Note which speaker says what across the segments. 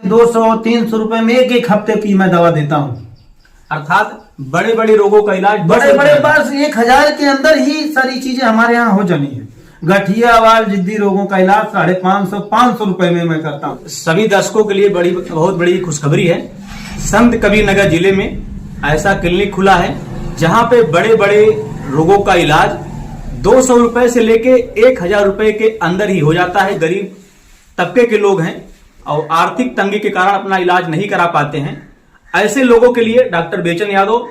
Speaker 1: 200-300 रुपए में एक हफ्ते की मैं दवा देता हूँ।
Speaker 2: अर्थात बड़े बड़े रोगों का इलाज
Speaker 1: बड़े बस 1000 के अंदर ही सारी चीजें हमारे यहाँ हो जानी है। गठिया वाल जिद्दी रोगों का इलाज 550-500 रुपए में मैं करता हूँ।
Speaker 2: सभी दर्शकों के लिए बहुत बड़ी खुशखबरी है। संत कबीर नगर जिले में ऐसा क्लिनिक खुला है जहाँ पे बड़े बड़े रोगों का इलाज 200 रुपए से लेके 1000 रुपए के अंदर ही हो जाता है। गरीब तबके के लोग हैं और आर्थिक तंगी के कारण अपना इलाज नहीं करा पाते हैं। ऐसे लोगों के लिए डॉक्टर बेचन यादव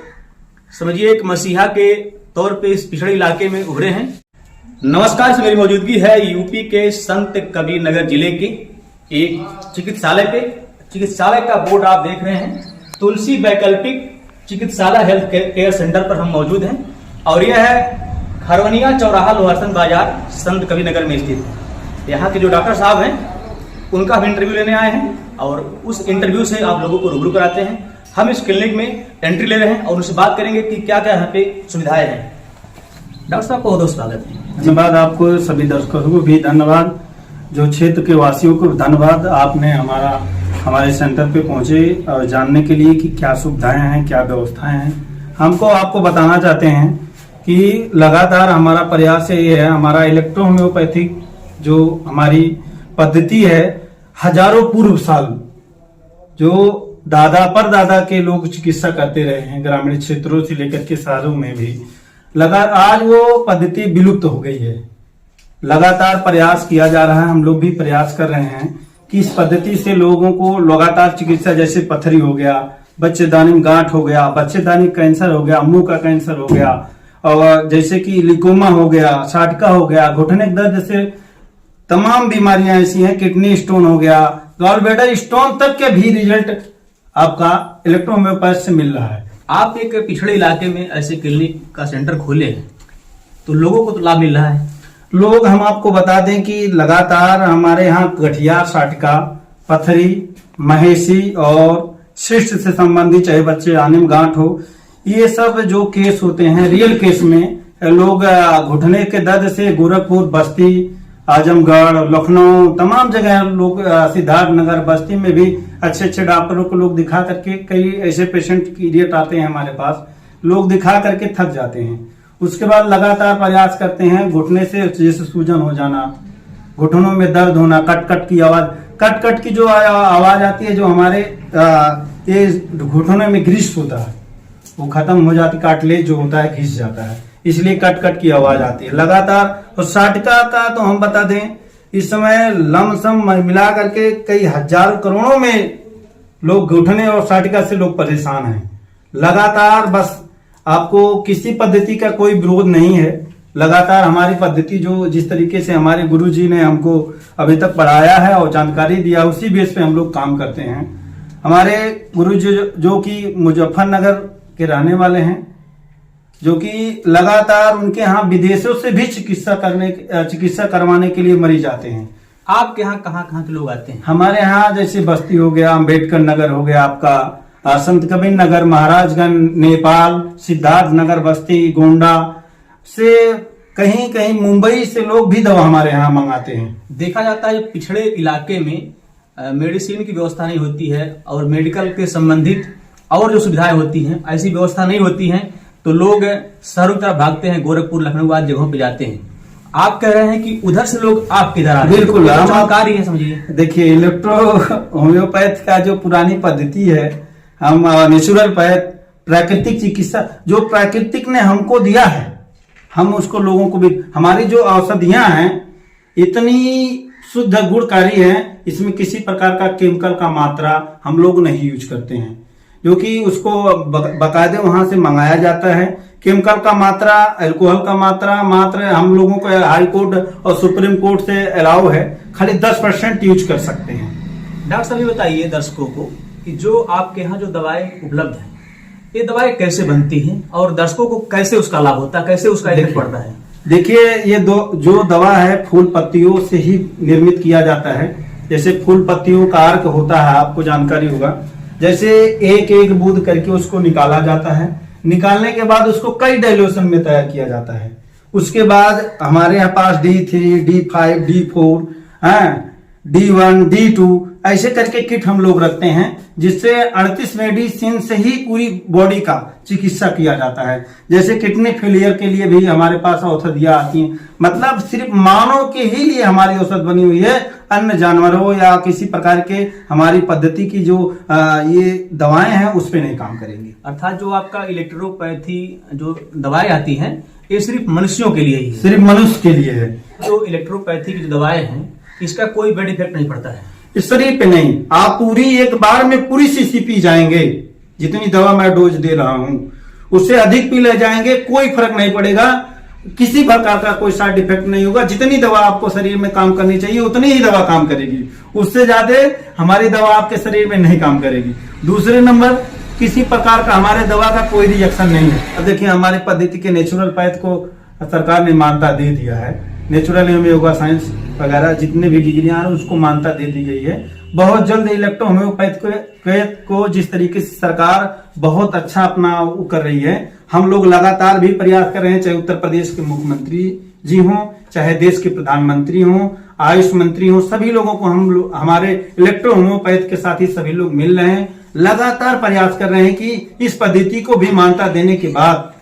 Speaker 2: समझिए एक मसीहा के तौर पे इस पिछड़े इलाके में उभरे हैं। नमस्कार, मेरी मौजूदगी है यूपी के संत कबीर नगर जिले के एक चिकित्सालय पे। चिकित्सालय का बोर्ड आप देख रहे हैं, तुलसी वैकल्पिक चिकित्सालय हेल्थ केयर सेंटर पर हम मौजूद हैं और यह है खरवनिया चौराहा लोहारसन बाजार संत कबीर नगर में स्थित। यहाँ के जो डॉक्टर साहब हैं उनका हम इंटरव्यू लेने आए हैं और उस इंटरव्यू से आप लोगों को रूबरू कराते हैं। हम इस क्लिनिक में एंट्री ले रहे हैं और उनसे बात करेंगे कि क्या क्या यहाँ पे सुविधाएं हैं। डॉक्टर साहब को बहुत स्वागत है।
Speaker 1: धन्यवाद आपको, सभी दर्शकों को भी धन्यवाद, जो क्षेत्र के वासियों को धन्यवाद। आपने हमारे सेंटर पे पहुंचे और जानने के लिए कि क्या सुविधाएं हैं, क्या व्यवस्थाएं हैं। आपको बताना चाहते हैं कि लगातार हमारा प्रयास ये है, हमारा इलेक्ट्रो होम्योपैथिक जो हमारी पद्धति है, हजारों पूर्व साल जो दादा परदादा के लोग चिकित्सा करते रहे हैं, ग्रामीण क्षेत्रों से लेकर के शहरों में भी आज वो पद्धति विलुप्त हो गई है। लगातार प्रयास किया जा रहा है, हम लोग भी प्रयास कर रहे हैं कि इस पद्धति से लोगों को लगातार चिकित्सा, जैसे पथरी हो गया, बच्चेदानी में गांठ हो गया, बच्चेदानी कैंसर हो गया, मुंह का कैंसर हो गया, और जैसे कि लिकोमा हो गया, साटका हो गया, घुटने के दर्द जैसे तमाम बीमारियां ऐसी हैं, किडनी स्टोन हो गया, गॉल ब्लैडर स्टोन तक के भी रिजल्ट आपका इलेक्ट्रो होम्योपैथ से मिल रहा है।
Speaker 2: आप एक पिछड़े इलाके में ऐसे क्लिनिक का सेंटर खोले हैं तो लोगों को तो लाभ मिल रहा है।
Speaker 1: लोग, हम आपको बता दें कि लगातार हमारे यहाँ गठिया, साटका, पथरी, महेशी और शिष्ट से संबंधित, चाहे बच्चे आने में गांठ हो, ये सब जो केस होते हैं रियल केस में लोग घुटने के दर्द से गोरखपुर, बस्ती, आजमगढ़, लखनऊ, तमाम जगह लोग, सिद्धार्थ नगर, बस्ती में भी अच्छे डॉक्टरों को लोग दिखा करके, कई ऐसे पेशेंट इडियट आते हैं हमारे पास, लोग दिखा करके थक जाते हैं। उसके बाद लगातार प्रयास करते हैं, घुटने से जैसे सूजन हो जाना, घुटनों में दर्द होना, कट की आवाज, कट की जो आवाज आती है, जो हमारे ये घुटनों में ग्रीस होता है वो खत्म हो जाती, कार्टिलेज जो होता है घिस जाता है, इसलिए कट की आवाज आती है लगातार। और साटका का तो हम बता दें, इस समय लमसम मिला करके कई हजारों करोड़ों में लोग घुटने और साटका से लोग परेशान हैं। लगातार बस आपको किसी पद्धति का कोई विरोध नहीं है। लगातार हमारी पद्धति जो जिस तरीके से हमारे गुरुजी ने हमको अभी तक पढ़ाया है और जानकारी दिया, उसी बेस पे हम लोग काम करते हैं। हमारे गुरुजी जो कि मुजफ्फरनगर के रहने वाले हैं, जो कि लगातार उनके यहाँ विदेशों से भी चिकित्सा करवाने के लिए मरीज आते हैं।
Speaker 2: आपके यहाँ कहाँ के लोग आते हैं? हमारे
Speaker 1: यहाँ जैसे बस्ती हो गया, अम्बेडकर नगर हो गया, आपका संत कबीर नगर, महाराजगंज, नेपाल, सिद्धार्थ नगर, बस्ती, गोंडा से, कहीं मुंबई से लोग भी दवा हमारे यहाँ मंगाते हैं।
Speaker 2: देखा जाता है पिछड़े इलाके में मेडिसिन की व्यवस्था नहीं होती है और मेडिकल के संबंधित और जो सुविधाएं होती हैं ऐसी व्यवस्था नहीं होती है, तो लोग शहरों की तरफ भागते हैं, गोरखपुर, लखनऊ आदि जगहों पे जाते हैं। आप कह रहे हैं कि उधर से लोग आपके इधर आ रहे हैं।
Speaker 1: बिल्कुल,
Speaker 2: जानकारी है, समझिए।
Speaker 1: देखिए, इलेक्ट्रो होम्योपैथ का जो पुरानी पद्धति है, हम नेचुरल पैथ, प्राकृतिक चिकित्सा, जो प्राकृतिक ने हमको दिया है, हम उसको लोगों को भी, हमारी जो औषधियां हैं इतनी शुद्ध गुणकारी हैं, इसमें किसी प्रकार का केमिकल का मात्रा हम लोग नहीं यूज करते हैं, जो कि उसको बकायदे वहां से मंगाया जाता है। केमिकल का मात्रा, अल्कोहल का मात्र हम लोगों को हाई कोर्ट और सुप्रीम कोर्ट से अलाउ है, खाली 10% यूज कर सकते हैं।
Speaker 2: डॉक्टर साहब, ये बताइए दर्शकों को कि जो आपके यहाँ जो दवाएं उपलब्ध हैं, ये दवाएं कैसे बनती हैं और दर्शकों को कैसे उसका लाभ होता है, कैसे उसका इफेक्ट पड़ता है?
Speaker 1: देखिए, ये जो दवा है फूल पत्तियों से ही निर्मित किया जाता है। जैसे फूल पत्तियों का अर्क होता है, आपको जानकारी होगा, जैसे एक बूंद करके उसको निकाला जाता है। निकालने के बाद उसको कई डाइल्यूशन में तैयार किया जाता है। उसके बाद हमारे यहाँ पास D3, D5, D4, D1, D2 ऐसे करके किट हम लोग रखते हैं, जिससे 38 मेडिसिन से ही पूरी बॉडी का चिकित्सा किया जाता है। जैसे किडनी फेलियर के लिए भी हमारे पास औषधियां आती हैं, मतलब सिर्फ मानव के ही लिए हमारी औषध बनी हुई है, अन्य जानवरों या किसी प्रकार के हमारी पद्धति की जो ये दवाएं हैं उस पर नहीं काम करेंगी।
Speaker 2: अर्थात जो आपका इलेक्ट्रोपैथी जो दवाएं आती हैं ये सिर्फ मनुष्यों के लिए ही है,
Speaker 1: सिर्फ मनुष्य के लिए है।
Speaker 2: जो इलेक्ट्रोपैथी की जो दवाएं हैं इसका कोई बैड इफेक्ट नहीं पड़ता है
Speaker 1: इस शरीर पे नहीं। आप पूरी एक बार में पूरी शीशी पी जाएंगे, जितनी दवा मैं डोज दे रहा हूं उससे अधिक पी ले जाएंगे, कोई फर्क नहीं पड़ेगा, किसी प्रकार का कोई साइड इफेक्ट नहीं होगा। जितनी दवा आपको शरीर में काम करनी चाहिए उतनी ही दवा काम करेगी, उससे ज्यादा हमारी दवा आपके शरीर में नहीं काम करेगी। दूसरे नंबर, किसी प्रकार का हमारे दवा का कोई रिएक्शन नहीं है। अब देखिए हमारी पद्धति के नेचुरल पैथ को सरकार ने मान्यता दे दिया है, नेचुरल एवं योगा साइंस वगैरह जितने भी डिग्रियां हैं उसको मान्यता दे दी गई है। बहुत जल्द इलेक्ट्रो होम्योपैथ को जिस तरीके से सरकार बहुत अच्छा अपना कर रही है, हम लोग लगातार भी प्रयास कर रहे हैं, चाहे उत्तर प्रदेश के मुख्यमंत्री जी हों, चाहे देश के प्रधानमंत्री हों, आयुष मंत्री हों, सभी लोगों को हमारे इलेक्ट्रो होम्योपैथ के साथ ही सभी लोग मिल रहे हैं, लगातार प्रयास कर रहे हैं कि इस पद्धति को भी मान्यता देने के बाद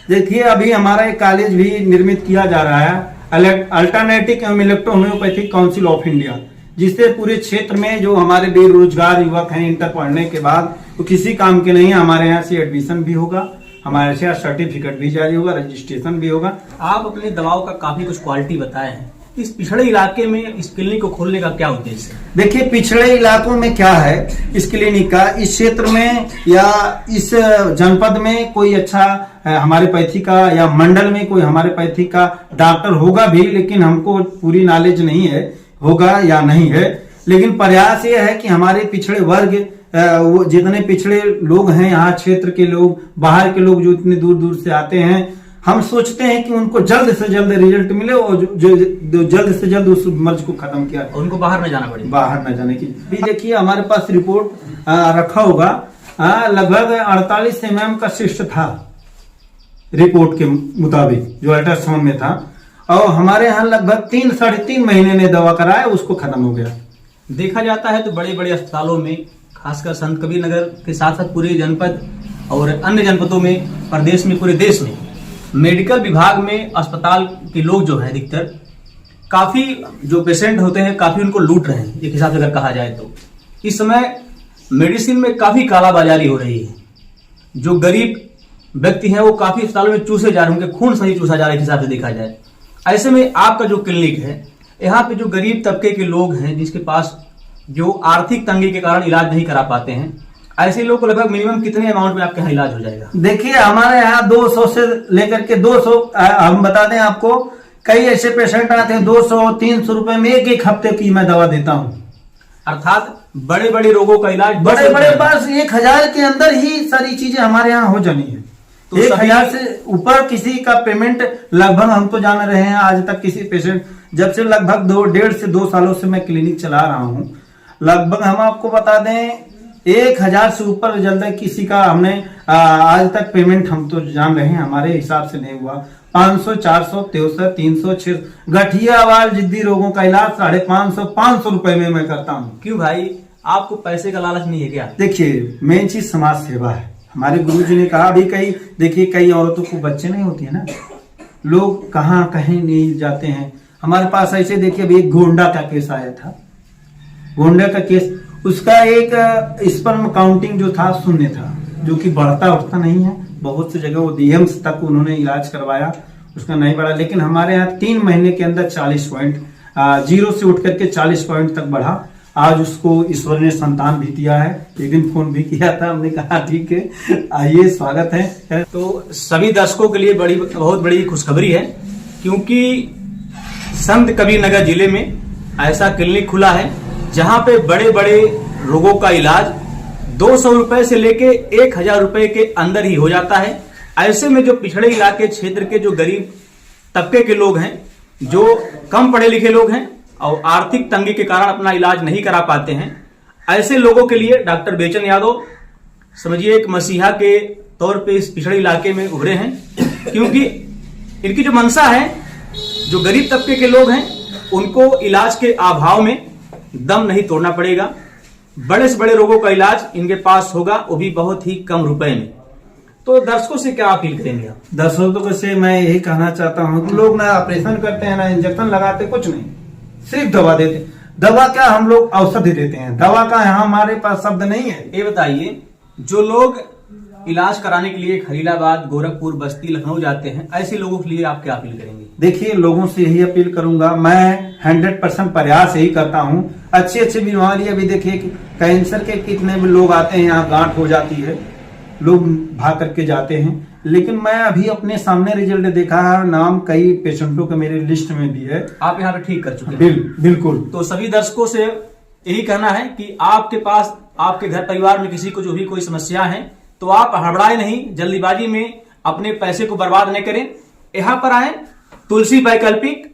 Speaker 1: देखिए अभी हमारा एक कॉलेज भी निर्मित किया जा रहा है, अल्टरनेटिव एवं electro homeopathic council of India, जिससे पूरे क्षेत्र में जो हमारे बेरोजगार युवक हैं इंटर पढ़ने के बाद तो किसी काम के नहीं, हमारे यहाँ से एडमिशन भी होगा, हमारे से सर्टिफिकेट भी जारी होगा, रजिस्ट्रेशन भी होगा।
Speaker 2: आप अपने दवाओं का काफी कुछ क्वालिटी बताए हैं, इस पिछड़े इलाके में इस क्लिनिक को खोलने का क्या उद्देश्य है?
Speaker 1: देखिए पिछड़े इलाकों में क्या है इस क्लिनिक का, इस क्षेत्र में या इस जनपद में कोई अच्छा हमारे पैथी का या मंडल में कोई हमारे पैथी का डॉक्टर होगा भी, लेकिन हमको पूरी नॉलेज नहीं है होगा या नहीं है, लेकिन प्रयास ये है कि हमारे पिछड़े वर्ग वो जितने पिछड़े लोग हैं यहाँ क्षेत्र के लोग, बाहर के लोग जो इतने दूर दूर से आते हैं, हम सोचते हैं कि उनको जल्द से जल्द रिजल्ट मिले और जो जल्द से जल्द उस मर्ज को खत्म किया,
Speaker 2: उनको बाहर न जाना पड़े,
Speaker 1: बाहर न जाने की। भी देखिए हमारे पास रिपोर्ट रखा होगा, लगभग 48 mm का शिष्ट था रिपोर्ट के मुताबिक जो अल्ट्रासाउंड में था, और हमारे यहाँ लगभग 3-3.5 महीने ने दवा कराया, उसको खत्म हो गया।
Speaker 2: देखा जाता है तो बड़े बड़े अस्पतालों में, खासकर संत कबीर नगर के साथ साथ पूरे जनपद और अन्य जनपदों में, प्रदेश में, पूरे देश में मेडिकल विभाग में अस्पताल के लोग जो है अधिकतर काफी जो पेशेंट होते हैं काफी उनको लूट रहे हैं। एक हिसाब से अगर कहा जाए तो इस समय मेडिसिन में काफी कालाबाजारी हो रही है, जो गरीब व्यक्ति हैं वो काफी अस्पतालों में चूसे जा रहे हैं, उनके खून सही चूसा जा रहा है एक हिसाब से देखा जाए। ऐसे में आपका जो क्लिनिक है, यहाँ पे जो गरीब तबके के लोग हैं जिसके पास जो आर्थिक तंगी के कारण इलाज नहीं करा पाते हैं, ऐसे लोग को लगभग मिनिमम कितने अमाउंट में आपके यहाँ इलाज हो जाएगा?
Speaker 1: देखिए हमारे यहाँ 200 से लेकर के 200, हम बता दें आपको, कई ऐसे पेशेंट आते हैं 200-300 रुपए में एक हफ्ते की मैं दवा देता हूँ।
Speaker 2: अर्थात बड़े बड़े रोगों का इलाज
Speaker 1: बड़े बस 1000 के अंदर ही सारी चीजें हमारे यहाँ हो जानी है। तो 1000 से ऊपर किसी का पेमेंट लगभग, हम तो जान रहे हैं आज तक किसी पेशेंट, जब से लगभग 1.5 से 2 सालों से मैं क्लिनिक चला रहा हूँ, लगभग हम आपको बता दें 1000 से ऊपर जल्द किसी का हमने आज तक पेमेंट, हम तो जान रहे हैं हमारे हिसाब से नहीं हुआ। 500, 400, 300, 300, 600 गठिया वाल जिद्दी रोगों का इलाज 550 रुपए में मैं करता हूँ।
Speaker 2: क्यों भाई, आपको पैसे का लालच नहीं है क्या?
Speaker 1: देखिए मेन चीज समाज सेवा है। हमारे गुरुजी ने कहा भी, कई औरतों को बच्चे नहीं होती है ना, लोग कहाँ कहीं नहीं जाते हैं। हमारे पास ऐसे देखिए अभी एक गोंडा का केस आया था, गोंडा का केस, उसका एक स्पर्म काउंटिंग जो था शून्य था, जो कि बढ़ता उठता नहीं है। बहुत सी जगह वो DMs तक उन्होंने इलाज करवाया, उसका नहीं बढ़ा, लेकिन हमारे यहाँ 3 महीने के अंदर 40 पॉइंट, 0 से उठ करके 40 पॉइंट तक बढ़ा। आज उसको ईश्वर ने संतान भी दिया है। एक दिन फोन भी किया था, हमने कहा ठीक है आइए स्वागत है।
Speaker 2: तो सभी दर्शकों के लिए बहुत बड़ी खुशखबरी है, क्योंकि संत कबीर नगर जिले में ऐसा क्लिनिक खुला है जहां पे बड़े बड़े रोगों का इलाज 200 रुपए से लेके 1000 रुपए के अंदर ही हो जाता है। ऐसे में जो पिछड़े इलाके क्षेत्र के जो गरीब तबके के लोग हैं, जो कम पढ़े लिखे लोग हैं और आर्थिक तंगी के कारण अपना इलाज नहीं करा पाते हैं, ऐसे लोगों के लिए डॉक्टर बेचन यादव समझिए एक मसीहा के तौर पे इस पिछड़े इलाके में उभरे हैं, क्योंकि इनकी जो मंशा है, जो गरीब तबके के लोग हैं उनको इलाज के अभाव में दम नहीं तोड़ना पड़ेगा। बड़े से बड़े रोगों का इलाज इनके पास होगा, वो भी बहुत ही कम रुपए में। तो दर्शकों से क्या अपील करेंगे आप?
Speaker 1: दर्शकों से मैं यही कहना चाहता हूँ कि लोग ना ऑपरेशन करते हैं ना इंजेक्शन लगाते, कुछ नहीं, सिर्फ दवा देते। दवा क्या, हम लोग औषधि देते हैं, दवा का यहाँ हमारे पास शब्द नहीं है।
Speaker 2: ये बताइए, जो लोग इलाज कराने के लिए खलीलाबाद, गोरखपुर, बस्ती, लखनऊ जाते हैं, ऐसे लोगों के लिए आप क्या अपील करेंगे?
Speaker 1: देखिए, लोगों से यही अपील करूंगा, मैं 100% प्रयास यही करता हूँ। अच्छी बीमारी, अभी देखिए कैंसर के कितने भी लोग आते हैं, यहाँ गांठ हो जाती है, लोग भाग करके जाते हैं, लेकिन मैं अभी अपने सामने रिजल्ट देखा है, नाम कई पेशेंटों के मेरे लिस्ट में भी है।
Speaker 2: आप यहाँ पे ठीक कर चुके हैं?
Speaker 1: बिल्कुल।
Speaker 2: तो सभी दर्शकों से यही कहना है कि आपके पास, आपके घर परिवार में किसी को जो भी कोई समस्या है, तो आप हड़बड़ाए नहीं, जल्दीबाजी में अपने पैसे को बर्बाद नहीं करें। यहाँ पर आए, तुलसी वैकल्पिक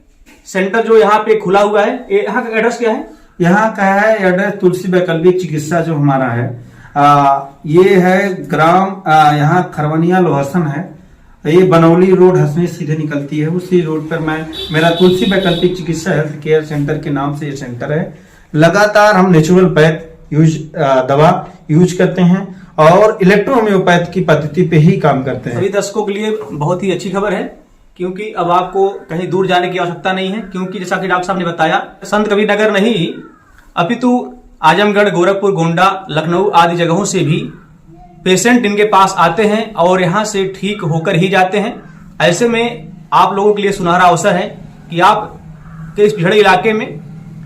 Speaker 2: सेंटर जो यहाँ पे खुला हुआ है, यहाँ का एड्रेस क्या है?
Speaker 1: यहाँ का है एड्रेस तुलसी वैकल्पिक चिकित्सा जो हमारा है, ये है ग्राम, यहाँ खरवनिया लोहसन है, ये बनौली रोड हंसने सीधे निकलती है, उसी रोड पर मेरा तुलसी वैकल्पिक चिकित्सा हेल्थ केयर सेंटर के नाम से ये सेंटर है। लगातार हम नेचुरल दवा यूज करते हैं और इलेक्ट्रो होम्योपैथ की पद्धति पे ही काम करते हैं।
Speaker 2: सभी दर्शकों के लिए बहुत ही अच्छी खबर है, क्योंकि अब आपको कहीं दूर जाने की आवश्यकता नहीं है, क्योंकि जैसा कि डॉक्टर साहब ने बताया, संत कबीरनगर नहीं अपितु आजमगढ़, गोरखपुर, गोंडा, लखनऊ आदि जगहों से भी पेशेंट इनके पास आते हैं और यहाँ से ठीक होकर ही जाते हैं। ऐसे में आप लोगों के लिए सुनहरा अवसर है कि आप के इस पिछड़े इलाके में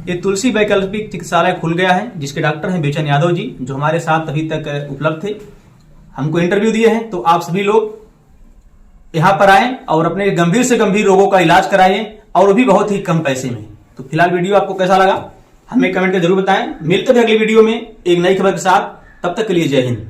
Speaker 2: ये तुलसी वैकल्पिक चिकित्सालय खुल गया है, जिसके डॉक्टर हैं बेचन यादव जी, जो हमारे साथ अभी तक उपलब्ध थे, हमको इंटरव्यू दिए हैं। तो आप सभी लोग यहाँ पर आए और अपने गंभीर से गंभीर रोगों का इलाज कराइए, और वो भी बहुत ही कम पैसे में। तो फिलहाल वीडियो आपको कैसा लगा हमें कमेंट में जरूर बताएं। मिलते हैं अगली वीडियो में एक नई खबर के साथ, तब तक के लिए जय हिंद।